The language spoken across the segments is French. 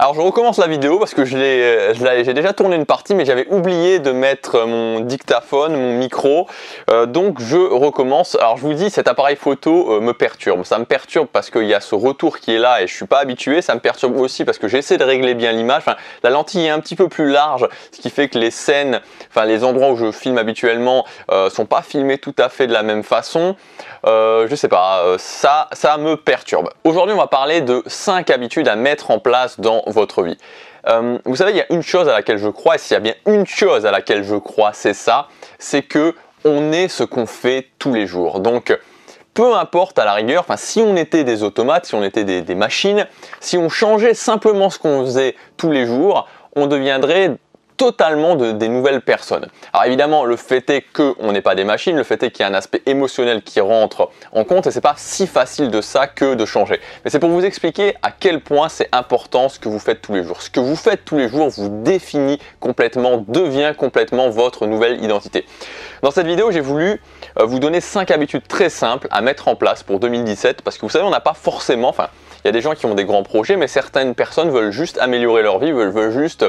Alors je recommence la vidéo parce que j'ai déjà tourné une partie mais j'avais oublié de mettre mon dictaphone, mon micro, donc je recommence. Alors je vous dis, cet appareil photo me perturbe, ça me perturbe parce qu'il y a ce retour qui est là et je suis pas habitué, ça me perturbe aussi parce que j'essaie de régler bien l'image, enfin, la lentille est un petit peu plus large, ce qui fait que les scènes, enfin les endroits où je filme habituellement sont pas filmés tout à fait de la même façon. Je sais pas, ça me perturbe. Aujourd'hui on va parler de 5 habitudes à mettre en place dans votre vie. Vous savez, il y a une chose à laquelle je crois, et s'il y a bien une chose à laquelle je crois, c'est ça, c'est que on est ce qu'on fait tous les jours. Donc peu importe à la rigueur, enfin si on était des automates, si on était des machines, si on changeait simplement ce qu'on faisait tous les jours, on deviendrait totalement des nouvelles personnes. Alors évidemment, le fait est qu'on n'est pas des machines, le fait est qu'il y a un aspect émotionnel qui rentre en compte et c'est pas si facile de ça que de changer. Mais c'est pour vous expliquer à quel point c'est important ce que vous faites tous les jours. Ce que vous faites tous les jours vous définit complètement, devient complètement votre nouvelle identité. Dans cette vidéo, j'ai voulu vous donner 5 habitudes très simples à mettre en place pour 2017 parce que vous savez, on n'a pas forcément, enfin, il y a des gens qui ont des grands projets, mais certaines personnes veulent juste améliorer leur vie, veulent juste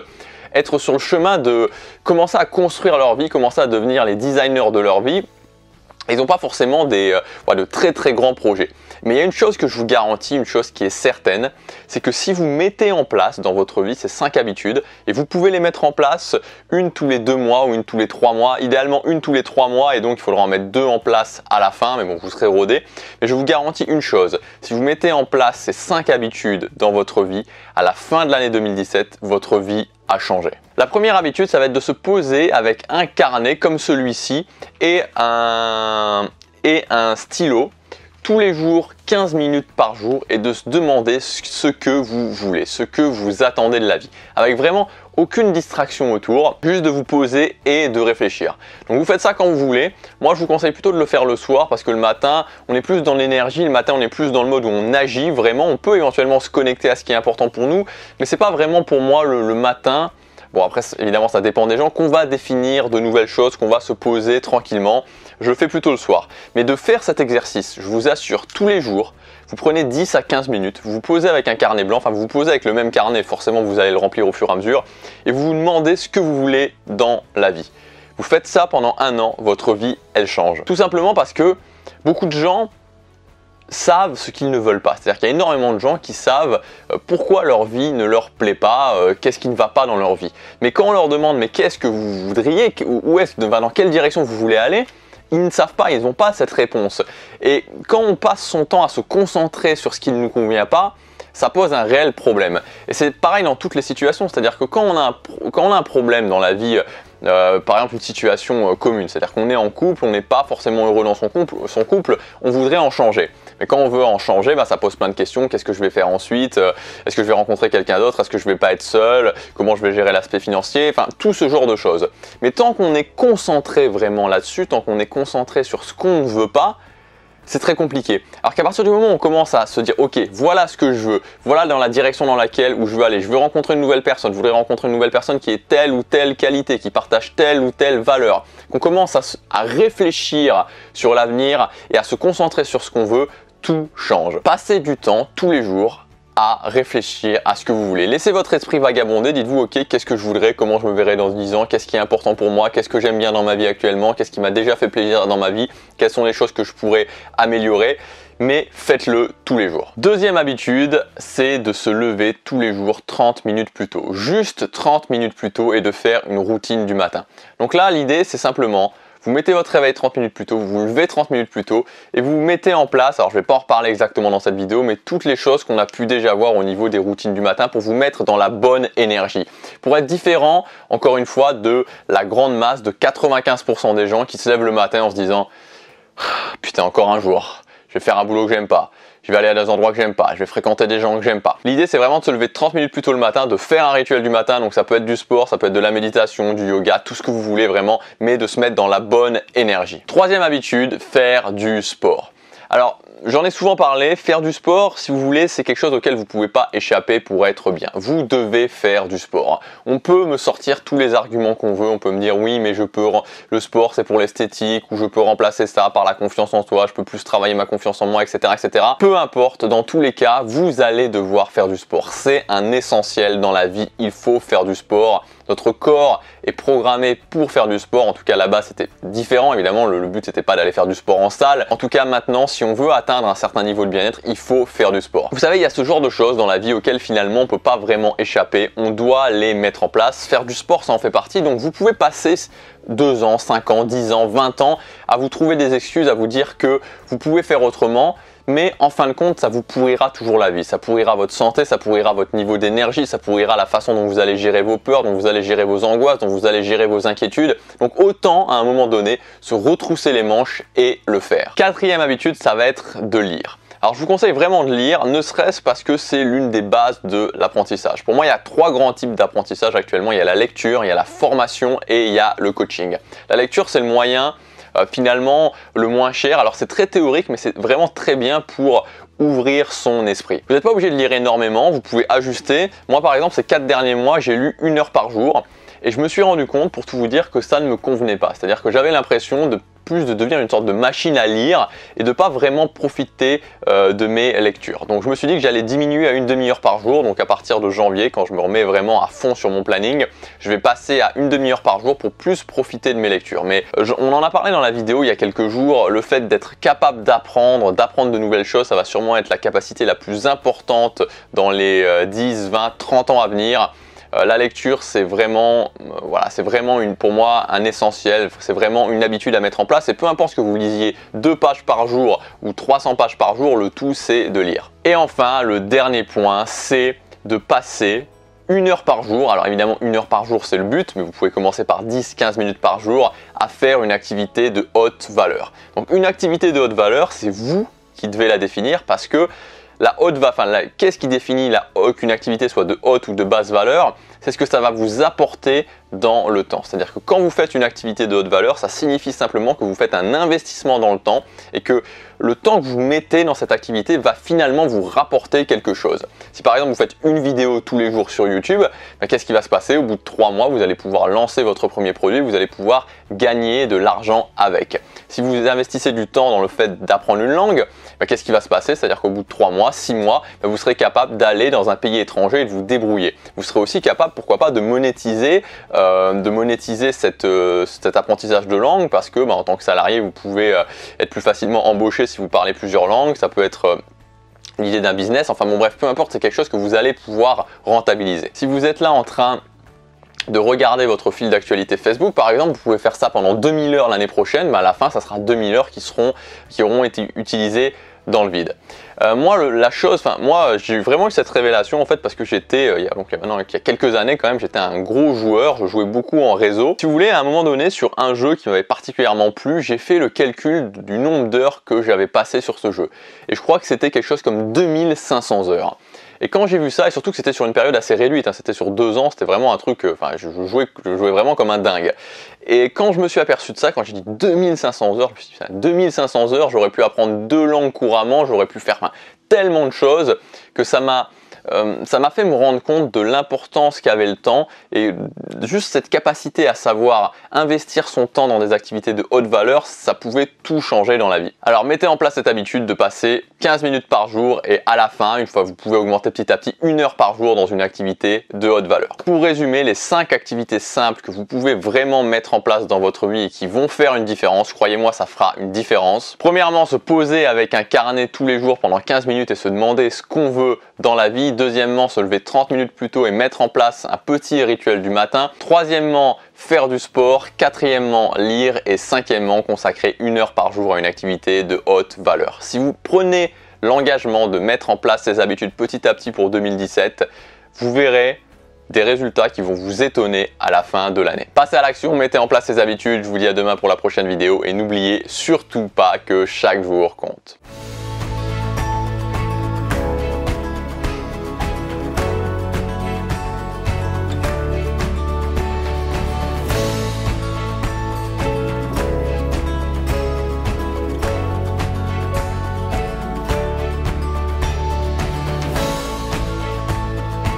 être sur le chemin de commencer à construire leur vie, commencer à devenir les designers de leur vie. Ils n'ont pas forcément de très très grands projets. Mais il y a une chose que je vous garantis, une chose qui est certaine, c'est que si vous mettez en place dans votre vie ces 5 habitudes, et vous pouvez les mettre en place une tous les 2 mois ou une tous les 3 mois, idéalement une tous les 3 mois, et donc il faudra en mettre 2 en place à la fin, mais bon, vous serez rodé. Mais je vous garantis une chose, si vous mettez en place ces 5 habitudes dans votre vie, à la fin de l'année 2017, votre vie a changé. La première habitude, ça va être de se poser avec un carnet comme celui-ci et un stylo tous les jours, 15 minutes par jour, et de se demander ce que vous voulez, ce que vous attendez de la vie, avec vraiment aucune distraction autour, juste de vous poser et de réfléchir. Donc vous faites ça quand vous voulez. Moi je vous conseille plutôt de le faire le soir parce que le matin on est plus dans l'énergie, le matin on est plus dans le mode où on agit vraiment. On peut éventuellement se connecter à ce qui est important pour nous, mais c'est pas vraiment pour moi le matin. Bon après évidemment ça dépend des gens, qu'on va définir de nouvelles choses, qu'on va se poser tranquillement. Je le fais plutôt le soir. Mais de faire cet exercice, je vous assure, tous les jours, vous prenez 10 à 15 minutes, vous vous posez avec un carnet blanc, enfin vous vous posez avec le même carnet, forcément vous allez le remplir au fur et à mesure, et vous vous demandez ce que vous voulez dans la vie. Vous faites ça pendant 1 an, votre vie elle change. Tout simplement parce que beaucoup de gens savent ce qu'ils ne veulent pas. C'est-à-dire qu'il y a énormément de gens qui savent pourquoi leur vie ne leur plaît pas, qu'est-ce qui ne va pas dans leur vie. Mais quand on leur demande mais qu'est-ce que vous voudriez, dans quelle direction vous voulez aller, ils ne savent pas, ils n'ont pas cette réponse. Et quand on passe son temps à se concentrer sur ce qui ne nous convient pas, ça pose un réel problème. Et c'est pareil dans toutes les situations, c'est-à-dire que quand on a un problème dans la vie, par exemple une situation commune, c'est-à-dire qu'on est en couple, on n'est pas forcément heureux dans son couple, on voudrait en changer. Mais quand on veut en changer, ça pose plein de questions. Qu'est-ce que je vais faire ensuite? Est-ce que je vais rencontrer quelqu'un d'autre? Est-ce que je vais pas être seul? Comment je vais gérer l'aspect financier? Enfin, tout ce genre de choses. Mais tant qu'on est concentré vraiment là-dessus, tant qu'on est concentré sur ce qu'on ne veut pas, c'est très compliqué. Alors qu'à partir du moment où on commence à se dire ok, voilà ce que je veux, voilà dans la direction dans laquelle où je veux aller, je veux rencontrer une nouvelle personne, je voudrais rencontrer une nouvelle personne qui ait telle ou telle qualité, qui partage telle ou telle valeur, qu'on commence à réfléchir sur l'avenir et à se concentrer sur ce qu'on veut, tout change. Passez du temps tous les jours à réfléchir à ce que vous voulez. Laissez votre esprit vagabonder, dites-vous ok, qu'est-ce que je voudrais, comment je me verrai dans 10 ans, qu'est-ce qui est important pour moi, qu'est-ce que j'aime bien dans ma vie actuellement, qu'est-ce qui m'a déjà fait plaisir dans ma vie, quelles sont les choses que je pourrais améliorer, mais faites-le tous les jours. Deuxième habitude, c'est de se lever tous les jours 30 minutes plus tôt. Juste 30 minutes plus tôt et de faire une routine du matin. Donc là, l'idée, c'est simplement vous mettez votre réveil 30 minutes plus tôt, vous vous levez 30 minutes plus tôt et vous mettez en place, alors je ne vais pas en reparler exactement dans cette vidéo, mais toutes les choses qu'on a pu déjà voir au niveau des routines du matin pour vous mettre dans la bonne énergie. Pour être différent, encore une fois, de la grande masse de 95% des gens qui se lèvent le matin en se disant « Putain, encore un jour, je vais faire un boulot que j'aime pas. Je vais aller à des endroits que j'aime pas, je vais fréquenter des gens que j'aime pas. » L'idée c'est vraiment de se lever 30 minutes plus tôt le matin, de faire un rituel du matin, donc ça peut être du sport, ça peut être de la méditation, du yoga, tout ce que vous voulez vraiment, mais de se mettre dans la bonne énergie. Troisième habitude, faire du sport. Alors, j'en ai souvent parlé, faire du sport, si vous voulez, c'est quelque chose auquel vous ne pouvez pas échapper pour être bien. Vous devez faire du sport. On peut me sortir tous les arguments qu'on veut, on peut me dire oui mais le sport c'est pour l'esthétique, ou je peux remplacer ça par la confiance en soi, je peux plus travailler ma confiance en moi, etc. etc. Peu importe, dans tous les cas, vous allez devoir faire du sport. C'est un essentiel dans la vie, il faut faire du sport. Notre corps est programmé pour faire du sport. En tout cas là-bas c'était différent, évidemment le but c'était pas d'aller faire du sport en salle. En tout cas maintenant, si on veut atteindre un certain niveau de bien-être, il faut faire du sport. Vous savez, il y a ce genre de choses dans la vie auxquelles finalement on peut pas vraiment échapper, on doit les mettre en place. Faire du sport, ça en fait partie, donc vous pouvez passer 2 ans, 5 ans, 10 ans, 20 ans à vous trouver des excuses, à vous dire que vous pouvez faire autrement. Mais en fin de compte, ça vous pourrira toujours la vie, ça pourrira votre santé, ça pourrira votre niveau d'énergie, ça pourrira la façon dont vous allez gérer vos peurs, dont vous allez gérer vos angoisses, dont vous allez gérer vos inquiétudes. Donc autant à un moment donné se retrousser les manches et le faire. 4e habitude, ça va être de lire. Alors je vous conseille vraiment de lire, ne serait-ce parce que c'est l'une des bases de l'apprentissage. Pour moi, il y a 3 grands types d'apprentissage actuellement. Il y a la lecture, il y a la formation et il y a le coaching. La lecture, c'est le moyen finalement le moins cher. Alors c'est très théorique, mais c'est vraiment très bien pour ouvrir son esprit. Vous n'êtes pas obligé de lire énormément, vous pouvez ajuster. Moi par exemple, ces 4 derniers mois, j'ai lu 1 heure par jour. Et je me suis rendu compte, pour tout vous dire, que ça ne me convenait pas. C'est-à-dire que j'avais l'impression de devenir une sorte de machine à lire et de pas vraiment profiter de mes lectures. Donc je me suis dit que j'allais diminuer à 1 demi-heure par jour. Donc à partir de janvier, quand je me remets vraiment à fond sur mon planning, je vais passer à 1 demi-heure par jour pour plus profiter de mes lectures. Mais on en a parlé dans la vidéo il y a quelques jours, le fait d'être capable d'apprendre de nouvelles choses, ça va sûrement être la capacité la plus importante dans les 10, 20, 30 ans à venir. La lecture, c'est vraiment, pour moi un essentiel, c'est vraiment une habitude à mettre en place et peu importe que vous lisiez 2 pages par jour ou 300 pages par jour, le tout c'est de lire. Et enfin, le dernier point, c'est de passer 1 heure par jour, alors évidemment 1 heure par jour c'est le but, mais vous pouvez commencer par 10-15 minutes par jour à faire une activité de haute valeur. Donc une activité de haute valeur, c'est vous qui devez la définir parce que qu'est-ce qui définit qu'une activité soit de haute ou de basse valeur? C'est ce que ça va vous apporter dans le temps. C'est-à-dire que quand vous faites une activité de haute valeur, ça signifie simplement que vous faites un investissement dans le temps et que le temps que vous mettez dans cette activité va finalement vous rapporter quelque chose. Si par exemple vous faites une vidéo tous les jours sur YouTube, qu'est-ce qui va se passer? Au bout de 3 mois, vous allez pouvoir lancer votre premier produit, vous allez pouvoir gagner de l'argent avec. Si vous investissez du temps dans le fait d'apprendre une langue, qu'est-ce qui va se passer? C'est-à-dire qu'au bout de 3 mois, 6 mois, vous serez capable d'aller dans un pays étranger et de vous débrouiller. Vous serez aussi capable, pourquoi pas, de monétiser cet apprentissage de langue parce que en tant que salarié, vous pouvez être plus facilement embauché si vous parlez plusieurs langues. Ça peut être l'idée d'un business. Enfin bon bref, peu importe, c'est quelque chose que vous allez pouvoir rentabiliser. Si vous êtes là en train de regarder votre fil d'actualité Facebook par exemple, vous pouvez faire ça pendant 2000 heures l'année prochaine, mais à la fin ça sera 2000 heures qui auront été utilisées dans le vide. Moi j'ai vraiment eu cette révélation en fait parce que j'étais, il y a quelques années quand même, j'étais un gros joueur, je jouais beaucoup en réseau. Si vous voulez, à un moment donné sur un jeu qui m'avait particulièrement plu, j'ai fait le calcul du nombre d'heures que j'avais passé sur ce jeu. Et je crois que c'était quelque chose comme 2500 heures. Et quand j'ai vu ça, et surtout que c'était sur une période assez réduite, c'était sur 2 ans, c'était vraiment un truc, je jouais vraiment comme un dingue. Et quand je me suis aperçu de ça, quand j'ai dit 2500 heures, je me suis dit, 2500 heures, j'aurais pu apprendre 2 langues couramment, j'aurais pu faire tellement de choses que ça m'a fait me rendre compte de l'importance qu'avait le temps et juste cette capacité à savoir investir son temps dans des activités de haute valeur, ça pouvait tout changer dans la vie. Alors mettez en place cette habitude de passer 15 minutes par jour et à la fin, une fois vous pouvez augmenter petit à petit 1 heure par jour dans une activité de haute valeur. Pour résumer, les 5 activités simples que vous pouvez vraiment mettre en place dans votre vie et qui vont faire une différence, croyez-moi, ça fera une différence. Premièrement, se poser avec un carnet tous les jours pendant 15 minutes et se demander ce qu'on veut dans la vie. Deuxièmement, se lever 30 minutes plus tôt et mettre en place un petit rituel du matin. Troisièmement, faire du sport. Quatrièmement, lire. Et cinquièmement, consacrer 1 heure par jour à une activité de haute valeur. Si vous prenez l'engagement de mettre en place ces habitudes petit à petit pour 2017, vous verrez des résultats qui vont vous étonner à la fin de l'année. Passez à l'action, mettez en place ces habitudes. Je vous dis à demain pour la prochaine vidéo et n'oubliez surtout pas que chaque jour compte.